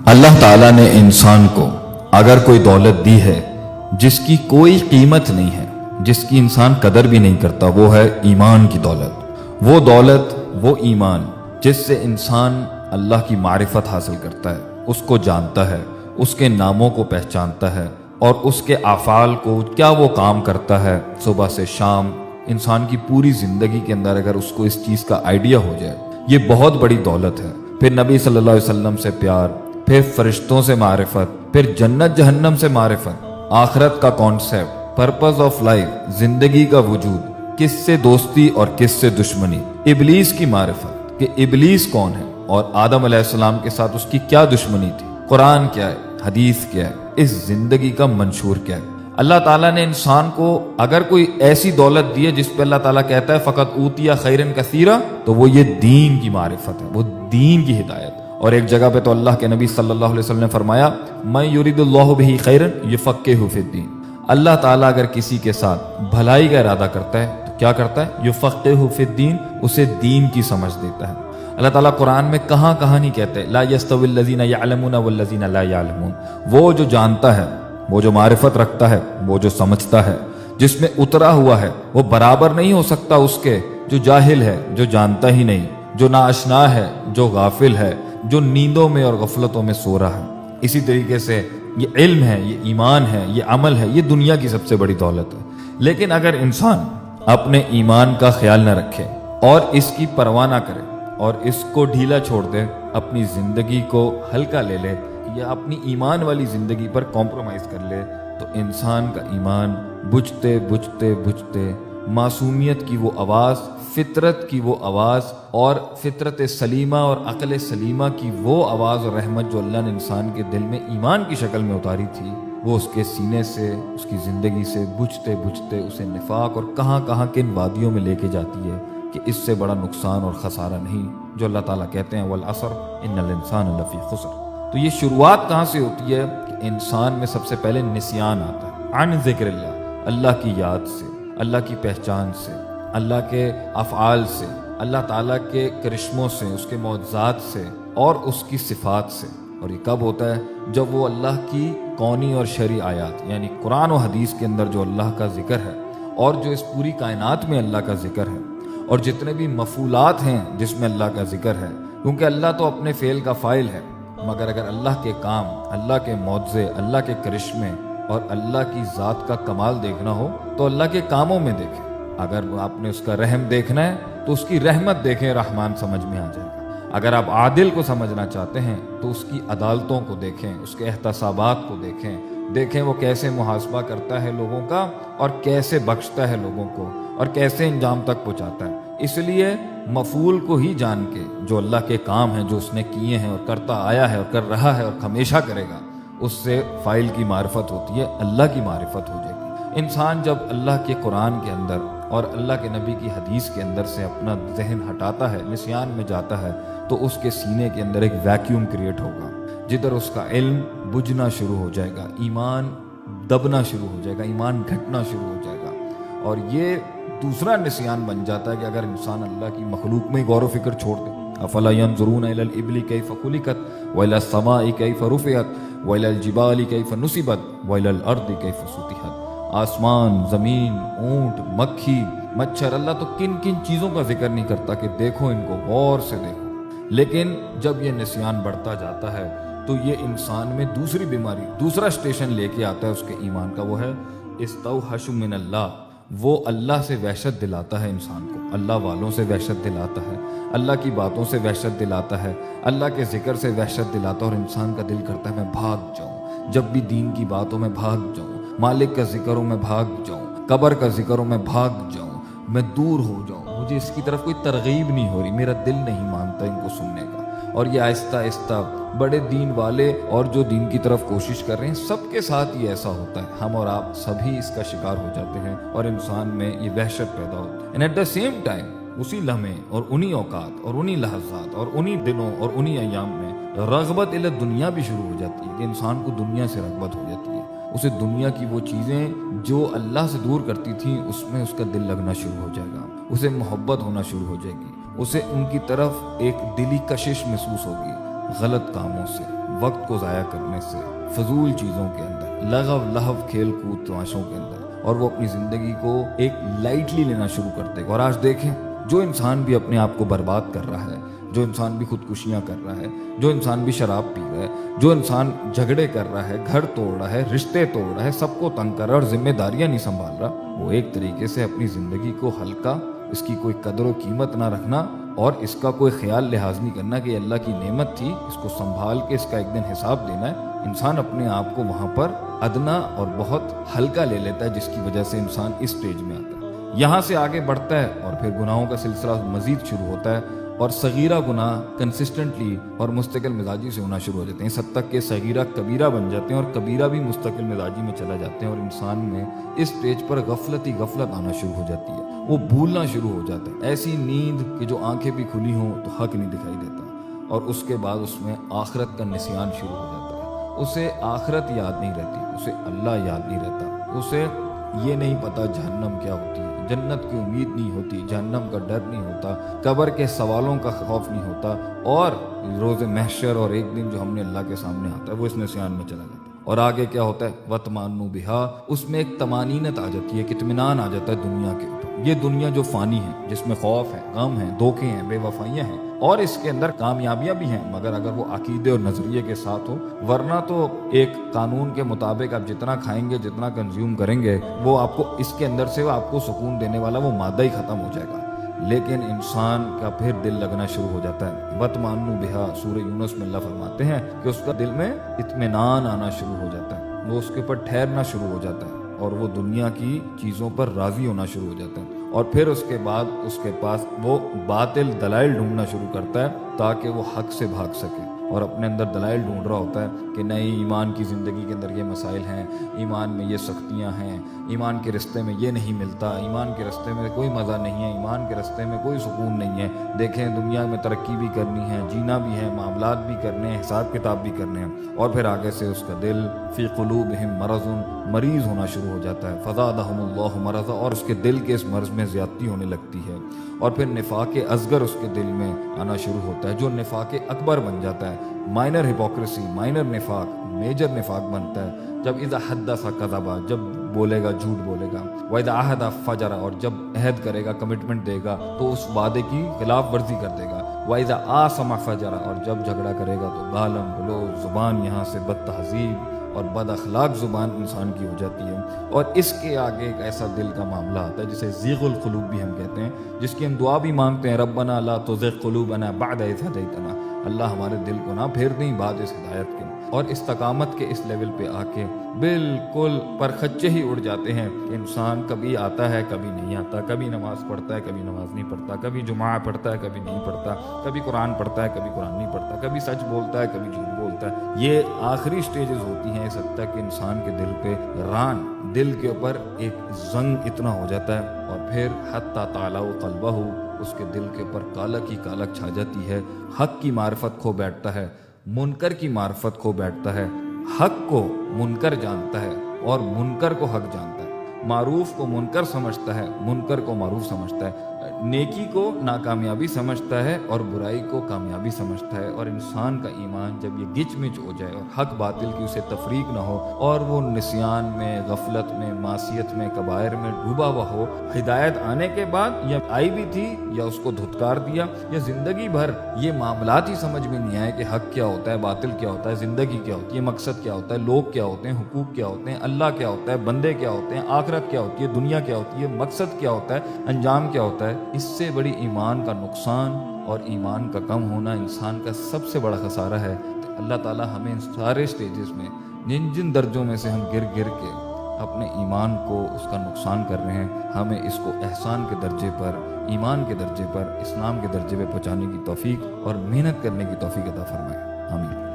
اللہ تعالیٰ نے انسان کو اگر کوئی دولت دی ہے جس کی کوئی قیمت نہیں ہے، جس کی انسان قدر بھی نہیں کرتا، وہ ہے ایمان کی دولت۔ وہ دولت، وہ ایمان جس سے انسان اللہ کی معرفت حاصل کرتا ہے، اس کو جانتا ہے، اس کے ناموں کو پہچانتا ہے اور اس کے افعال کو، کیا وہ کام کرتا ہے صبح سے شام، انسان کی پوری زندگی کے اندر اگر اس کو اس چیز کا آئیڈیا ہو جائے، یہ بہت بڑی دولت ہے۔ پھر نبی صلی اللہ علیہ وسلم سے پیار، پھر فرشتوں سے معرفت، پھر جنت جہنم سے معرفت، آخرت کا کانسیپٹ، پرپز آف لائف، زندگی کا وجود، کس سے دوستی اور کس سے دشمنی، ابلیس کی معرفت کہ ابلیس کون ہے اور آدم علیہ السلام کے ساتھ اس کی کیا دشمنی تھی، قرآن کیا ہے، حدیث کیا ہے، اس زندگی کا منشور کیا ہے۔ اللہ تعالیٰ نے انسان کو اگر کوئی ایسی دولت دی ہے جس پہ اللہ تعالیٰ کہتا ہے فقط اوتیا خیرن کثیرا، تو وہ یہ دین کی معرفت ہے، وہ دین کی ہدایت۔ اور ایک جگہ پہ تو اللہ کے نبی صلی اللہ علیہ وسلم نے فرمایا من یرید اللہ بہ خیرا یفقہہ فی الدین۔ اللہ تعالیٰ اگر کسی کے ساتھ بھلائی کا ارادہ کرتا ہے تو کیا کرتا ہے؟ یفقہہ فی الدین، اسے دین کی سمجھ دیتا ہے۔ اللہ تعالیٰ قرآن میں کہاں کہاں نہیں کہتے لا یستوی الذین یعلمون والذین لا یعلمون۔ وہ جو جانتا ہے، وہ جو معرفت رکھتا ہے، وہ جو سمجھتا ہے، جس میں اترا ہوا ہے، وہ برابر نہیں ہو سکتا اس کے جو جاہل ہے، جو جانتا ہی نہیں، جو ناآشنا ہے، جو غافل ہے، جو نیندوں میں اور غفلتوں میں سو رہا ہے۔ اسی طریقے سے یہ علم ہے، یہ ایمان ہے، یہ عمل ہے، یہ دنیا کی سب سے بڑی دولت ہے۔ لیکن اگر انسان اپنے ایمان کا خیال نہ رکھے اور اس کی پرواہ نہ کرے اور اس کو ڈھیلا چھوڑ دے، اپنی زندگی کو ہلکا لے لے یا اپنی ایمان والی زندگی پر کمپرومائز کر لے، تو انسان کا ایمان بجھتے بجھتے بجھتے معصومیت کی وہ آواز، فطرت کی وہ آواز اور فطرت سلیمہ اور عقل سلیمہ کی وہ آواز اور رحمت جو اللہ نے انسان کے دل میں ایمان کی شکل میں اتاری تھی، وہ اس کے سینے سے، اس کی زندگی سے بجھتے بجھتے اسے نفاق اور کہاں کہاں کن وادیوں میں لے کے جاتی ہے کہ اس سے بڑا نقصان اور خسارہ نہیں، جو اللہ تعالیٰ کہتے ہیں والعصر ان الانسان لفی خسر۔ تو یہ شروعات کہاں سے ہوتی ہے کہ انسان میں سب سے پہلے نسیان آتا ہے عن ذکر اللہ، اللہ کی یاد سے، اللہ کی پہچان سے، اللہ کے افعال سے، اللہ تعالیٰ کے کرشموں سے، اس کے معجزات سے اور اس کی صفات سے۔ اور یہ کب ہوتا ہے؟ جب وہ اللہ کی کونی اور شرعی آیات یعنی قرآن و حدیث کے اندر جو اللہ کا ذکر ہے اور جو اس پوری کائنات میں اللہ کا ذکر ہے اور جتنے بھی مفعولات ہیں جس میں اللہ کا ذکر ہے، کیونکہ اللہ تو اپنے فعل کا فاعل ہے، مگر اگر اللہ کے کام، اللہ کے معجزے، اللہ کے کرشمے اور اللہ کی ذات کا کمال دیکھنا ہو تو اللہ کے کاموں میں دیکھیں۔ اگر آپ نے اس کا رحم دیکھنا ہے تو اس کی رحمت دیکھیں، رحمان سمجھ میں آ جائے گا۔ اگر آپ عادل کو سمجھنا چاہتے ہیں تو اس کی عدالتوں کو دیکھیں، اس کے احتسابات کو دیکھیں وہ کیسے محاسبہ کرتا ہے لوگوں کا اور کیسے بخشتا ہے لوگوں کو اور کیسے انجام تک پہنچاتا ہے۔ اس لیے مفعول کو ہی جان کے جو اللہ کے کام ہیں، جو اس نے کیے ہیں اور کرتا آیا ہے اور کر رہا ہے اور ہمیشہ کرے گا، اس سے فاعل کی معرفت ہوتی ہے، اللہ کی معرفت ہو جائے گی۔ انسان جب اللہ کے قرآن کے اندر اور اللہ کے نبی کی حدیث کے اندر سے اپنا ذہن ہٹاتا ہے، نسیان میں جاتا ہے، تو اس کے سینے کے اندر ایک ویکیوم کریٹ ہوگا جدھر اس کا علم بجھنا شروع ہو جائے گا، ایمان دبنا شروع ہو جائے گا، ایمان گھٹنا شروع ہو جائے گا۔ اور یہ دوسرا نسیان بن جاتا ہے کہ اگر انسان اللہ کی مخلوق میں غور و فکر چھوڑ دے، افلا ينظرون الى الابل كيف خلقت والى السماء كيف رفعت والى الجبال كيف نصبت والى الارض كيف سطحت۔ آسمان، زمین، اونٹ، مکھی، مچھر، اللہ تو کن کن چیزوں کا ذکر نہیں کرتا کہ دیکھو ان کو، غور سے دیکھو۔ لیکن جب یہ نسیان بڑھتا جاتا ہے تو یہ انسان میں دوسری بیماری، دوسرا اسٹیشن لے کے آتا ہے اس کے ایمان کا، وہ ہے استوحش من اللہ۔ وہ اللہ سے وحشت دلاتا ہے انسان کو، اللہ والوں سے وحشت دلاتا ہے، اللہ کی باتوں سے وحشت دلاتا ہے، اللہ کے ذکر سے وحشت دلاتا ہے، اور انسان کا دل کرتا ہے میں بھاگ جاؤں، جب بھی دین کی باتوں میں بھاگ جاؤں، مالک کا ذکر ہو میں بھاگ جاؤں، قبر کا ذکر ہو میں بھاگ جاؤں، میں دور ہو جاؤں، مجھے اس کی طرف کوئی ترغیب نہیں ہو رہی، میرا دل نہیں مانتا ان کو سننے کا۔ اور یہ آہستہ آہستہ بڑے دین والے اور جو دین کی طرف کوشش کر رہے ہیں، سب کے ساتھ یہ ایسا ہوتا ہے، ہم اور آپ سبھی اس کا شکار ہو جاتے ہیں اور انسان میں یہ وحشت پیدا ہوتی ہے۔ And at the same time اسی لمحے اور انہی اوقات اور انہی لحظات اور انہی دنوں اور انہی ایام میں رغبت الی دنیا بھی شروع ہو جاتی ہے کہ انسان کو دنیا سے رغبت ہو جاتی ہے، اسے دنیا کی وہ چیزیں جو اللہ سے دور کرتی تھیں اس میں اس کا دل لگنا شروع ہو جائے گا، اسے محبت ہونا شروع ہو جائے گی، اسے ان کی طرف ایک دلی کشش محسوس ہوگی۔ غلط کاموں سے، وقت کو ضائع کرنے سے، فضول چیزوں کے اندر، لغو لہو کھیل کود تماشوں کے اندر، اور وہ اپنی زندگی کو ایک لائٹلی لینا شروع کرتے ہیں۔ اور آج دیکھیں جو انسان بھی اپنے آپ کو برباد کر رہا ہے، جو انسان بھی خودکشیاں کر رہا ہے، جو انسان بھی شراب پی رہا ہے، جو انسان جھگڑے کر رہا ہے، گھر توڑ رہا ہے، رشتے توڑ رہا ہے، سب کو تنگ کر رہا ہے اور ذمہ داریاں نہیں سنبھال رہا، وہ ایک طریقے سے اپنی زندگی کو ہلکا، اس کی کوئی قدر و قیمت نہ رکھنا اور اس کا کوئی خیال لحاظ نہیں کرنا کہ یہ اللہ کی نعمت تھی، اس کو سنبھال کے اس کا ایک دن حساب دینا ہے، انسان اپنے آپ کو وہاں پر ادنا اور بہت ہلکا لے لیتا ہے، جس کی وجہ سے انسان اس سٹیج میں آتا ہے۔ یہاں سے آگے بڑھتا ہے اور پھر گناہوں کا سلسلہ مزید شروع ہوتا ہے، اور صغیرہ گناہ کنسسٹنٹلی اور مستقل مزاجی سے ہونا شروع ہو جاتے ہیں، اس حد تک کہ صغیرہ کبیرہ بن جاتے ہیں اور کبیرہ بھی مستقل مزاجی میں چلا جاتے ہیں، اور انسان میں اس سٹیج پر غفلت ہی غفلت آنا شروع ہو جاتی ہے، وہ بھولنا شروع ہو جاتا ہے، ایسی نیند کہ جو آنکھیں بھی کھلی ہوں تو حق نہیں دکھائی دیتا، اور اس کے بعد اس میں آخرت کا نسیان شروع ہو جاتا ہے، اسے آخرت یاد نہیں رہتی، اسے اللہ یاد نہیں رہتا، اسے یہ نہیں پتا جہنم کیا ہوتی ہے، جنت کی امید نہیں ہوتی، جہنم کا ڈر نہیں ہوتا، قبر کے سوالوں کا خوف نہیں ہوتا، اور روز محشر اور ایک دن جو ہم نے اللہ کے سامنے آتا ہے وہ اس نسیان میں چلا جاتا ہے۔ اور آگے کیا ہوتا ہے؟ وَتْمَأَنُّ بِهَا، اس میں ایک طمانینت آ جاتی ہے، ایک اطمینان آ جاتا ہے دنیا کے اوپر، یہ دنیا جو فانی ہے، جس میں خوف ہے، غم ہے، دھوکے ہیں، بے وفائیاں ہیں، اور اس کے اندر کامیابیاں بھی ہیں، مگر اگر وہ عقیدے اور نظریے کے ساتھ ہو، ورنہ تو ایک قانون کے مطابق آپ جتنا کھائیں گے، جتنا کنزیوم کریں گے، وہ آپ کو اس کے اندر سے آپ کو سکون دینے والا وہ مادہ ہی ختم ہو جائے گا، لیکن انسان کا پھر دل لگنا شروع ہو جاتا ہے۔ وَتْمَأَنُّ بِهَا، سورہ یونس میں اللہ فرماتے ہیں کہ اس کا دل میں اطمینان آنا شروع ہو جاتا ہے، وہ اس کے اوپر ٹھہرنا شروع ہو جاتا ہے، اور وہ دنیا کی چیزوں پر راضی ہونا شروع ہو جاتا ہے، اور پھر اس کے بعد اس کے پاس وہ باطل دلائل ڈھونڈنا شروع کرتا ہے تاکہ وہ حق سے بھاگ سکے، اور اپنے اندر دلائل ڈھونڈ رہا ہوتا ہے کہ نہیں، ایمان کی زندگی کے اندر یہ مسائل ہیں، ایمان میں یہ سختیاں ہیں، ایمان کے رستے میں یہ نہیں ملتا، ایمان کے رستے میں کوئی مزہ نہیں ہے، ایمان کے رستے میں کوئی سکون نہیں ہے، دیکھیں دنیا میں ترقی بھی کرنی ہے، جینا بھی ہے، معاملات بھی کرنے ہیں، حساب کتاب بھی کرنے ہیں، اور پھر آگے سے اس کا دل فی قلوبہم مرض، مریض ہونا شروع ہو جاتا ہے، فزادہم اللہ مرضا، اور اس کے دل کے اس مرض میں زیادتی ہونے لگتی ہے، اور پھر نفاق اصغر اس کے دل میں آنا شروع ہوتا ہے، جو نفاق اکبر بن جاتا ہے، مائنر ہپوکریسی، مائنر نفاق میجر نفاق بنتا ہے، جب اذا حدث کذب، جب بولے گا جھوٹ بولے گا، واذا عہد فجر، اور جب عہد کرے گا، کمٹمنٹ دے گا تو اس وعدے کی خلاف ورزی کر دے گا، واذا آثم فجر، اور جب جھگڑا کرے گا تو گالم گلوز، زبان یہاں سے بد تہذیب اور بد اخلاق زبان انسان کی ہو جاتی ہے، اور اس کے آگے ایک ایسا دل کا معاملہ آتا ہے جسے ذیغ القلوب بھی ہم کہتے ہیں، جس کی ہم دعا بھی مانگتے ہیں، ربنا لا تزغ قلوبنا بعد اذ ہدیتنا، اللہ ہمارے دل کو نہ پھیر دیں بعد اس ہدایت کے، اور استقامت کے اس لیول پہ آ کے بالکل پرخچے ہی اڑ جاتے ہیں کہ انسان کبھی آتا ہے کبھی نہیں آتا، کبھی نماز پڑھتا ہے کبھی نماز نہیں پڑھتا، کبھی جمعہ پڑھتا ہے کبھی نہیں پڑھتا، کبھی قرآن پڑھتا ہے کبھی قرآن نہیں پڑھتا، کبھی سچ بولتا ہے کبھی جھوٹ بولتا ہے، یہ آخری سٹیجز ہوتی ہیں اس حد تک کہ انسان کے دل پہ ران، دل کے اوپر ایک زنگ اتنا ہو جاتا ہے، اور پھر حتی تعلق قلبہ، اس کے دل کے اوپر کالک ہی کالک چھا جاتی ہے، حق کی معرفت کھو بیٹھتا ہے، منکر کی معرفت کھو بیٹھتا ہے، حق کو منکر جانتا ہے اور منکر کو حق جانتا ہے، معروف کو منکر سمجھتا ہے، منکر کو معروف سمجھتا ہے، نیکی کو ناکامیابی سمجھتا ہے اور برائی کو کامیابی سمجھتا ہے، اور انسان کا ایمان جب یہ گچ مچ ہو جائے اور حق باطل کی اسے تفریق نہ ہو، اور وہ نسیان میں، غفلت میں، معصیت میں، کبائر میں ڈوبا ہوا ہو، ہدایت آنے کے بعد یا آئی بھی تھی یا اس کو دھتکار دیا، یا زندگی بھر یہ معاملات ہی سمجھ میں نہیں آئے کہ حق کیا ہوتا ہے، باطل کیا ہوتا ہے، زندگی کیا ہوتی ہے، مقصد کیا ہوتا ہے، لوگ کیا ہوتے ہیں، حقوق کیا ہوتے ہیں، اللہ کیا ہوتا ہے، بندے کیا ہوتے ہیں، آخرت کیا ہوتی ہے، دنیا کیا ہوتی ہے، مقصد کیا ہوتا ہے، انجام کیا ہوتا ہے، اس سے بڑی ایمان کا نقصان اور ایمان کا کم ہونا انسان کا سب سے بڑا خسارہ ہے۔ تو اللہ تعالیٰ ہمیں ان سارے سٹیجز میں جن درجوں میں سے ہم گر کے اپنے ایمان کو اس کا نقصان کر رہے ہیں، ہمیں اس کو احسان کے درجے پر، ایمان کے درجے پر، اسلام کے درجے پہ پہنچانے کی توفیق اور محنت کرنے کی توفیق عطا فرمائے، آمین۔